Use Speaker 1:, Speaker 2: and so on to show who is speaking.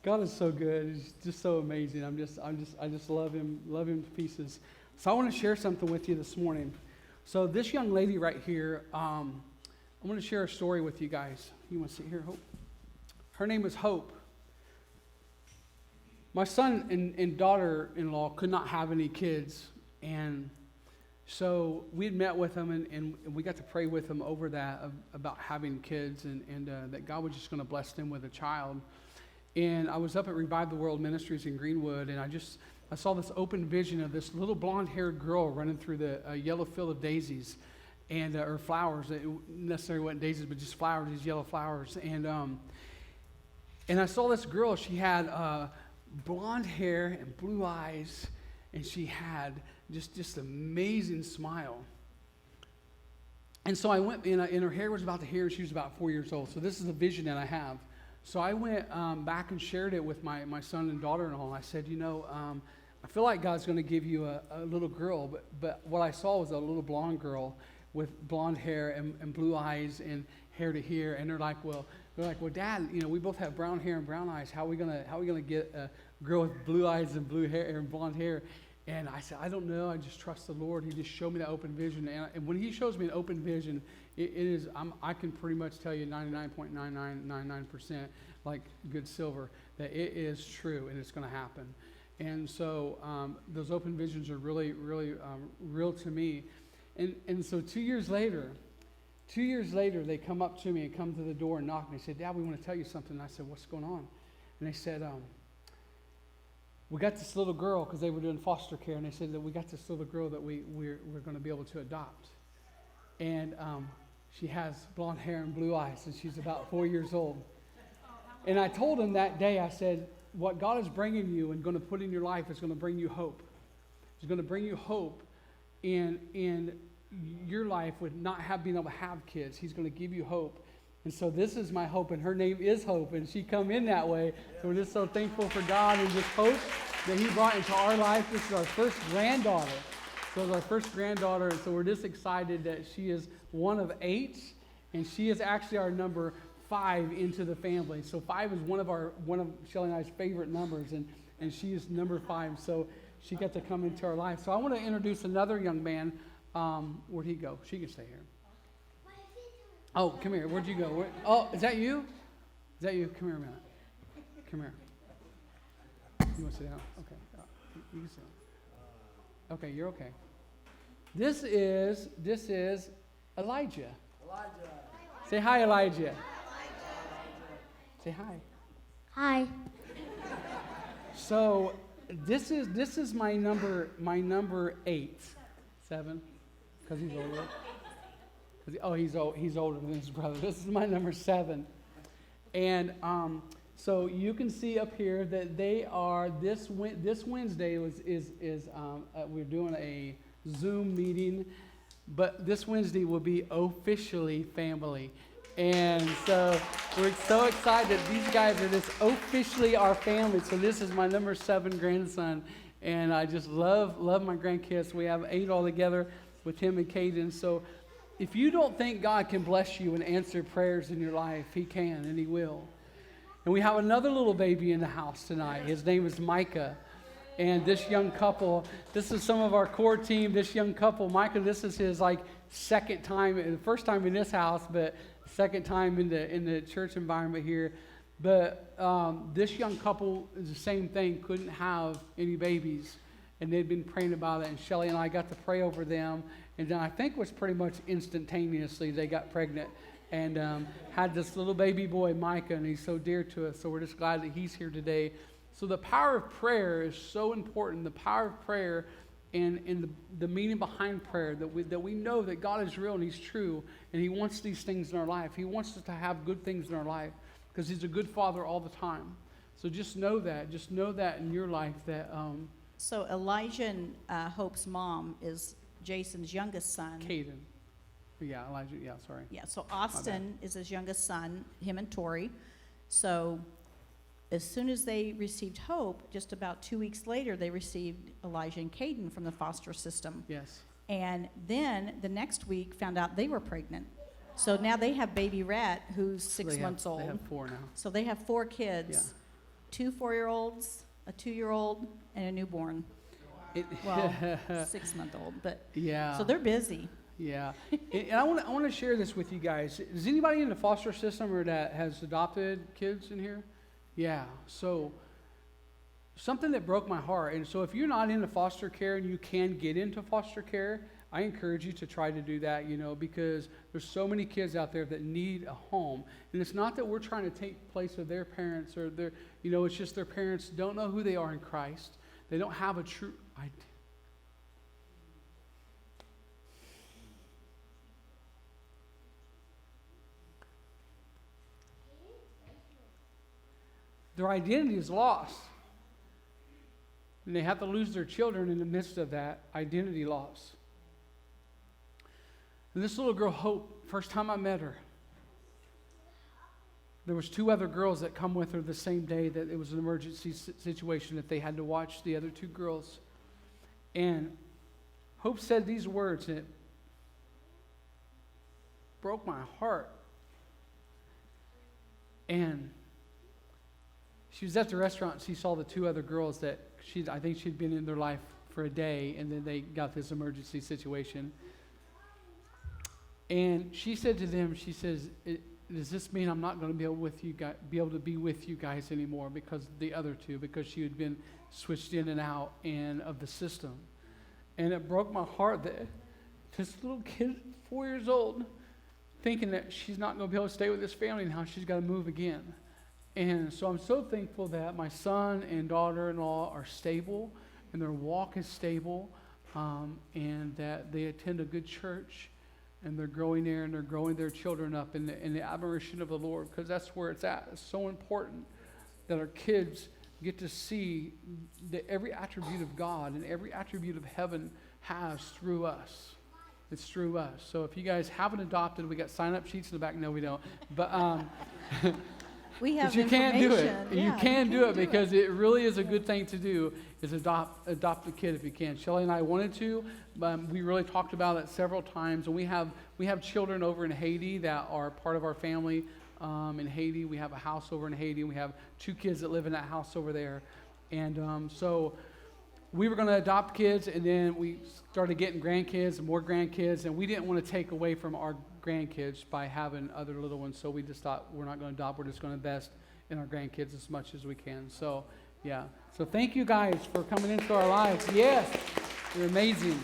Speaker 1: God is so good. He's just so amazing. I just love him to pieces. So I want to share something with you this morning. So this young lady right here, I'm going to share a story with you guys. You want to sit here, Hope? Her name is Hope. My son and daughter-in-law could not have any kids, and so we had met with them, and we got to pray with them over that, about having kids, and that God was just going to bless them with a child. And I was up at Revive the World Ministries in Greenwood, and I saw this open vision of this little blonde-haired girl running through the yellow field of daisies, and or flowers. It necessarily wasn't daisies, but just flowers, these yellow flowers. And I saw this girl. She had blonde hair and blue eyes, and she had just an amazing smile. And so I went, and her hair was about to hair, and she was about 4 years old. So this is a vision that I have. So I went back and shared it with my son and daughter-in-law. I said, I feel like God's going to give you a little girl, but what I saw was a little blonde girl with blonde hair and blue eyes and hair to here. And they're like, well, Dad, we both have brown hair and brown eyes. How are we gonna get a girl with blue eyes and blue hair and blonde hair? And I said, I don't know. I just trust the Lord. He just showed me that open vision. And when He shows me an open vision, I can pretty much tell you 99.9999%, like good silver, that it is true and it's going to happen. And so those open visions are really, really real to me. And so 2 years later, they come up to me and come to the door and knock, and they said, Dad, we want to tell you something. And I said, what's going on? And they said, we got this little girl, because they were doing foster care, and they said that we got this little girl that we're going to be able to adopt. And she has blonde hair and blue eyes, and she's about 4 years old. And I told him that day, I said, what God is bringing you and going to put in your life is going to bring you hope. It's going to bring you hope in your life with not being able to have kids. He's going to give you hope. And so this is my hope, and her name is Hope, and she come in that way. So we're just so thankful for God and just hope that He brought into our life. This is our first granddaughter. So it's our first granddaughter, and so we're just excited that she is one of 8, and she is actually our number 5 into the family. So 5 is one of Shelly and I's favorite numbers, and she is number 5. So she got to come into our life. So I want to introduce another young man. Where'd he go? She can stay here. Oh, come here. Where'd you go? Is that you? Is that you? Come here a minute. Come here. You want to sit down? Okay. You can sit down. Okay, you're okay. This is Elijah. Say hi, Elijah. Say hi.
Speaker 2: Hi.
Speaker 1: So this is my number 8, 7, because he's older. He's older than his brother. This is my number 7, and so you can see up here that they are this Wednesday we're doing a Zoom meeting, but this Wednesday will be officially family, and so we're so excited. These guys are just officially our family. So this is my number 7 grandson, and I just love my grandkids. We have 8 all together with him and Caden. So if you don't think God can bless you and answer prayers in your life, He can and He will. And we have another little baby in the house tonight. His name is Micah. And this young couple, this is some of our core team. This young couple, Micah, this is his second time, the first time in this house, but second time in the church environment here. But this young couple is the same thing, couldn't have any babies. And they'd been praying about it, and Shelly and I got to pray over them. And then I think it was pretty much instantaneously they got pregnant and had this little baby boy, Micah, and he's so dear to us. So we're just glad that he's here today. So the power of prayer is so important. The power of prayer and the meaning behind prayer, that we know that God is real and He's true, and He wants these things in our life. He wants us to have good things in our life because He's a good Father all the time. So just know that. Just know that in your life that...
Speaker 3: So Elijah and Hope's mom is Jason's youngest son.
Speaker 1: Caden. Yeah, Elijah. Yeah, sorry.
Speaker 3: Yeah, so Austin is his youngest son, him and Tori. So as soon as they received Hope, just about 2 weeks later, they received Elijah and Caden from the foster system.
Speaker 1: Yes.
Speaker 3: And then the next week found out they were pregnant. So now they have baby Rat, who's
Speaker 1: So
Speaker 3: 6 months old.
Speaker 1: They have 4 now.
Speaker 3: So they have 4 kids, 2 4-year-olds, a 2-year-old, and a newborn. Well, 6-month-old, but
Speaker 1: Yeah.
Speaker 3: so they're busy.
Speaker 1: Yeah, and I want to share this with you guys. Is anybody in the foster system or that has adopted kids in here? Yeah. So something that broke my heart, and so if you're not into foster care and you can get into foster care, I encourage you to try to do that. Because there's so many kids out there that need a home, and it's not that we're trying to take place of their parents or their, it's just their parents don't know who they are in Christ. They don't have a true identity. Their identity is lost. And they have to lose their children in the midst of that identity loss. And this little girl, Hope, first time I met her, there was 2 other girls that come with her the same day that it was an emergency situation that they had to watch the other 2 girls. And Hope said these words, and it broke my heart. And she was at the restaurant and she saw the 2 other girls that I think she'd been in their life for a day, and then they got this emergency situation. And she said to them, she says, does this mean I'm not going to be able to be with you guys anymore because of the other 2, because she had been switched in and out of the system. And it broke my heart that this little kid, 4 years old, thinking that she's not going to be able to stay with this family now, she's got to move again. And so I'm so thankful that my son and daughter-in-law are stable, and their walk is stable, and that they attend a good church, and they're growing there, and they're growing their children up in the admiration of the Lord, because that's where it's at. It's so important that our kids get to see that every attribute of God and every attribute of heaven has through us. It's through us. So if you guys haven't adopted, we got sign-up sheets in the back. No, we don't. But
Speaker 3: We have
Speaker 1: but you can do it.
Speaker 3: information.
Speaker 1: You
Speaker 3: Yeah,
Speaker 1: can do it because it really is a good thing to do, is adopt a kid if you can. Shelly and I wanted to, but we really talked about it several times. And we have children over in Haiti that are part of our family in Haiti. We have a house over in Haiti. We have 2 kids that live in that house over there. And so we were going to adopt kids, and then we started getting grandkids and more grandkids, and we didn't want to take away from our grandkids by having other little ones, so we just thought we're not going to adopt, we're just going to invest in our grandkids as much as we can. So, yeah. So thank you guys for coming into our lives. Yes, you're amazing.